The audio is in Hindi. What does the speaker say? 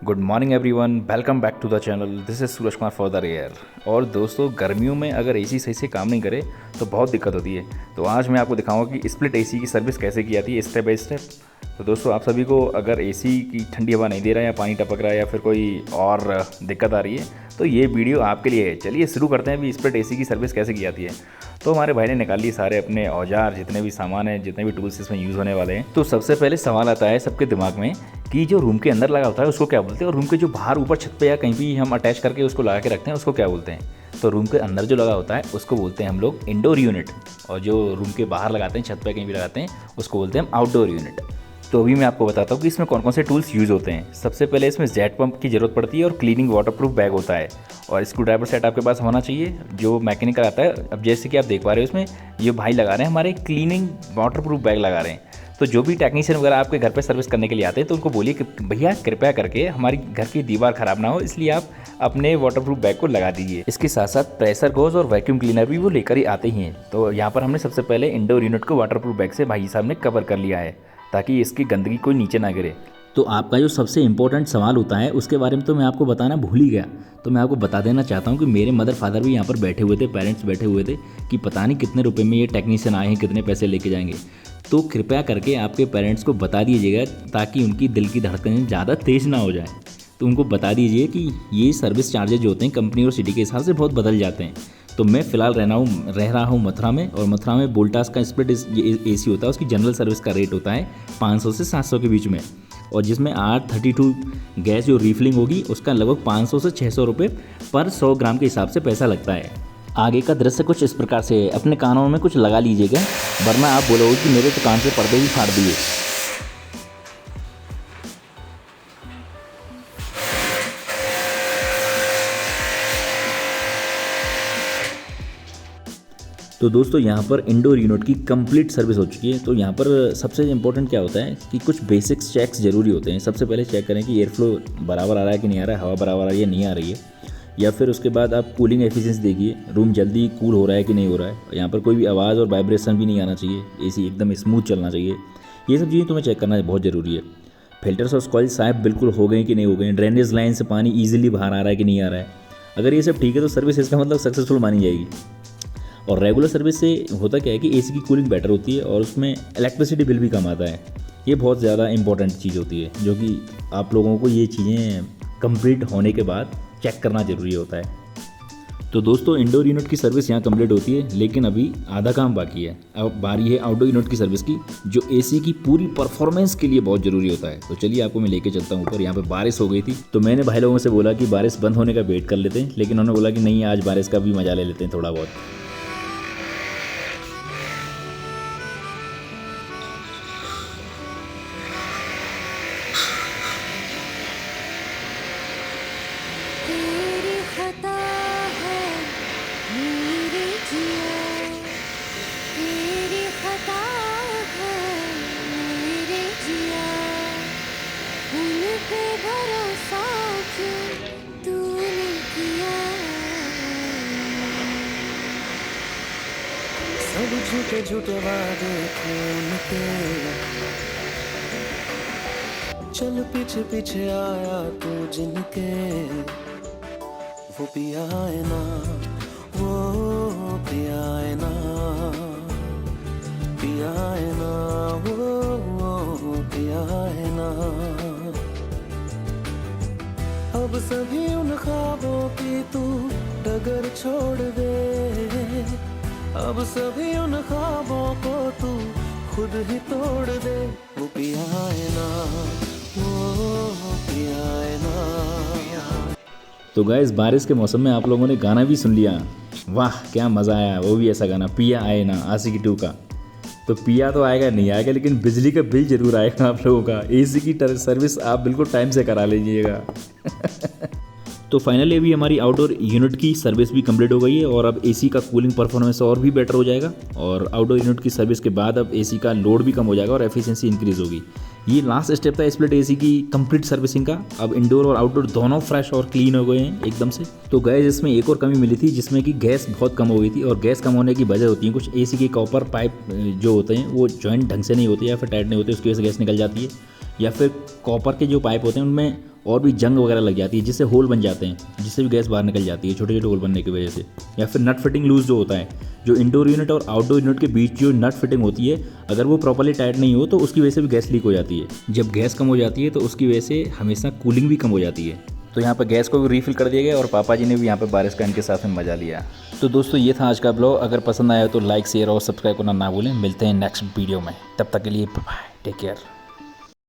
Good morning everyone, welcome back to the channel. This is Suraj Kumar for the air. और दोस्तों, गर्मियों में अगर एसी सही से काम नहीं करे तो बहुत दिक्कत होती है। तो आज मैं आपको दिखाऊंगा कि स्प्लिट एसी की सर्विस कैसे की जाती है स्टेप बाय स्टेप। तो दोस्तों, आप सभी को अगर एसी की ठंडी हवा नहीं दे रहा है या पानी टपक रहा है या फिर कोई और दिक्कत आ रही है तो ये वीडियो आपके लिए है। चलिए शुरू करते हैं अभी स्प्लिट एसी की सर्विस कैसे की जाती है। तो हमारे भाई ने निकाल लिए सारे अपने औजार, जितने भी सामान हैं, जितने भी टूल्स इसमें यूज़ होने वाले हैं। तो सबसे पहले सवाल आता है सबके दिमाग में कि जो रूम के अंदर लगा होता है उसको क्या बोलते हैं, और रूम के जो बाहर ऊपर छत पे या कहीं भी हम अटैच करके उसको लगा के रखते हैं उसको क्या बोलते हैं। तो रूम के अंदर जो लगा होता है उसको बोलते हैं हम लोग इंडोर यूनिट, और जो रूम के बाहर लगाते हैं, छत पे कहीं भी लगाते हैं, उसको बोलते हैं हम आउटडोर यूनिट। तो अभी मैं आपको बताता हूँ कि इसमें कौन कौन से टूल्स यूज़ होते हैं। सबसे पहले इसमें जेट पंप की ज़रूरत पड़ती है और क्लीनिंग वाटरप्रूफ बैग होता है, और स्क्रू ड्राइवर सेट आपके पास होना चाहिए जो मैकेनिकल आता है। अब जैसे कि आप देख पा रहे हो इसमें ये भाई लगा रहे हैं हमारे क्लीनिंग वाटरप्रूफ बैग लगा रहे हैं। तो जो भी टेक्नीशियन वगैरह आपके घर पे सर्विस करने के लिए आते हैं तो उनको बोलिए कि भैया कृपया करके हमारी घर की दीवार ख़राब ना हो, इसलिए आप अपने वाटरप्रूफ बैग को लगा दीजिए। इसके साथ साथ प्रेशर गोज और वैक्यूम क्लीनर भी वो लेकर ही आते ही हैं। तो यहाँ पर हमने सबसे पहले इंडोर यूनिट को वाटरप्रूफ बैग से भाई साहब ने कवर कर लिया है ताकि इसकी गंदगी कोई नीचे ना गिरे। तो आपका जो सबसे इम्पोर्टेंट सवाल होता है उसके बारे में तो मैं आपको बताना भूल ही गया। तो मैं आपको बता देना चाहता हूँ कि मेरे मदर फादर भी यहाँ पर बैठे हुए थे, पेरेंट्स बैठे हुए थे कि पता नहीं कितने रुपए में ये टेक्नीशियन आए हैं, कितने पैसे लेके जाएंगे। तो कृपया करके आपके पेरेंट्स को बता दीजिएगा ताकि उनकी दिल की धड़कनें ज़्यादा तेज़ ना हो जाए। तो उनको बता दीजिए कि ये सर्विस चार्जेज जो होते हैं कंपनी और सिटी के हिसाब से बहुत बदल जाते हैं। तो मैं फ़िलहाल रह रहा हूँ मथुरा में, और मथुरा में वोल्टास का स्प्लिट एसी होता है, उसकी जनरल सर्विस का रेट होता है 500 से 700 के बीच में, और जिसमें R32 गैस जो रिफिलिंग होगी उसका लगभग 500 से 600 रुपये पर 100 ग्राम के हिसाब से पैसा लगता है। आगे का दृश्य कुछ इस प्रकार से है, अपने कानों में कुछ लगा लीजिएगा वरना आप बोलोगे कि मेरे तो कान से पर्दे ही फाड़ दिए। तो दोस्तों, यहाँ पर इंडोर यूनिट की कंप्लीट सर्विस हो चुकी है। तो यहाँ पर सबसे इम्पोर्टेंट क्या होता है कि कुछ बेसिक्स चेक्स ज़रूरी होते हैं। सबसे पहले चेक करें कि एयर फ्लो बराबर आ रहा है कि नहीं आ रहा है, हवा बराबर आ रही है नहीं आ रही है, या फिर उसके बाद आप कूलिंग एफिशिएंसी देखिए, रूम जल्दी कूल हो रहा है कि नहीं हो रहा है। यहाँ पर कोई भी आवाज़ और वाइब्रेशन भी नहीं आना चाहिए, एसी एकदम स्मूथ चलना चाहिए। ये सब चीज़ें तुम्हें चेक करना बहुत ज़रूरी है। फिल्टर्स और कॉइल साफ बिल्कुल हो गए कि नहीं हो गए, ड्रेनेज लाइन से पानी ईजिली बाहर आ रहा है कि नहीं आ रहा है। अगर ये सब ठीक है तो सर्विस इसका मतलब सक्सेसफुल मानी जाएगी। और रेगुलर सर्विस से होता क्या है कि एसी की कूलिंग बेटर होती है और उसमें इलेक्ट्रिसिटी बिल भी कम आता है। ये बहुत ज़्यादा इंपॉर्टेंट चीज़ होती है जो कि आप लोगों को ये चीज़ें कंप्लीट होने के बाद चेक करना ज़रूरी होता है। तो दोस्तों, इंडोर यूनिट की सर्विस यहाँ कंप्लीट होती है, लेकिन अभी आधा काम बाकी है। अब बारी है आउटडोर यूनिट की सर्विस की, जो एसी की पूरी परफॉर्मेंस के लिए बहुत ज़रूरी होता है। तो चलिए आपको मैं लेके चलता हूँ ऊपर। यहाँ पे बारिश हो गई थी तो मैंने भाई लोगों से बोला कि बारिश बंद होने का वेट कर लेते हैं, लेकिन उन्होंने बोला कि नहीं, आज बारिश का भी मजा ले लेते हैं थोड़ा बहुत। तेरी खता है मेरे जिया, तेरी खता है मेरे जिया, उन पे भरोसा क्यों तूने किया। सब झूठे झूठे वादे खून के, चल पीछे पीछे आया तू जिनके, वो पिया है ना, वो पिया है ना, पिया है ना, वो पिया है ना। अब सभी उन ख्वाबों की तू डगर छोड़ दे, अब सभी उन ख्वाबों को तू खुद ही तोड़ दे। वो पिया है ना, वो पिया है ना। तो गाइस, बारिश के मौसम में आप लोगों ने गाना भी सुन लिया। वाह क्या मज़ा आया, वो भी ऐसा गाना, पिया आए ना, आशिकी 2 का। तो पिया तो आएगा नहीं आएगा, लेकिन बिजली का बिल जरूर आएगा आप लोगों का। एसी की सर्विस आप बिल्कुल टाइम से करा लीजिएगा। तो फाइनली अभी हमारी आउटडोर यूनिट की सर्विस भी कंप्लीट हो गई है, और अब एसी का कूलिंग परफॉर्मेंस और भी बेटर हो जाएगा। और आउटडोर यूनिट की सर्विस के बाद अब एसी का लोड भी कम हो जाएगा और एफिशिएंसी इंक्रीज़ होगी। ये लास्ट स्टेप था स्प्लिट एसी की कंप्लीट सर्विसिंग का। अब इंडोर और आउटडोर दोनों फ्रेश और क्लीन हो गए हैं एकदम से। तो गैस इसमें एक और कमी मिली थी, जिसमें कि गैस बहुत कम हो गई थी, और गैस कम होने की वजह होती है कुछ एसी के कॉपर पाइप जो होते हैं वो जॉइंट ढंग से नहीं होते या फिर टाइट नहीं होते, उसकी वजह से गैस निकल जाती है। या फिर कॉपर के जो पाइप होते हैं उनमें और भी जंग वगैरह लग जाती है, जिससे होल बन जाते हैं, जिससे भी गैस बाहर निकल जाती है छोटे छोटे होल बनने की वजह से। या फिर नट फिटिंग लूज जो होता है, जो इंडोर यूनिट और आउटडोर यूनिट के बीच जो नट फिटिंग होती है, अगर वो प्रॉपर्ली टाइट नहीं हो तो उसकी वजह से भी गैस लीक हो जाती है। जब गैस कम हो जाती है तो उसकी वजह से हमेशा कूलिंग भी कम हो जाती है। तो यहाँ पर गैस को भी रीफिल कर दिया गया और पापा जी ने भी यहाँ पर बारिश का इनके साथ में मज़ा लिया। तो दोस्तों ये था आज का ब्लॉग। अगर पसंद आया तो लाइक शेयर और सब्सक्राइब करना ना भूलें। मिलते हैं नेक्स्ट वीडियो में, तब तक के लिए बाय, टेक केयर।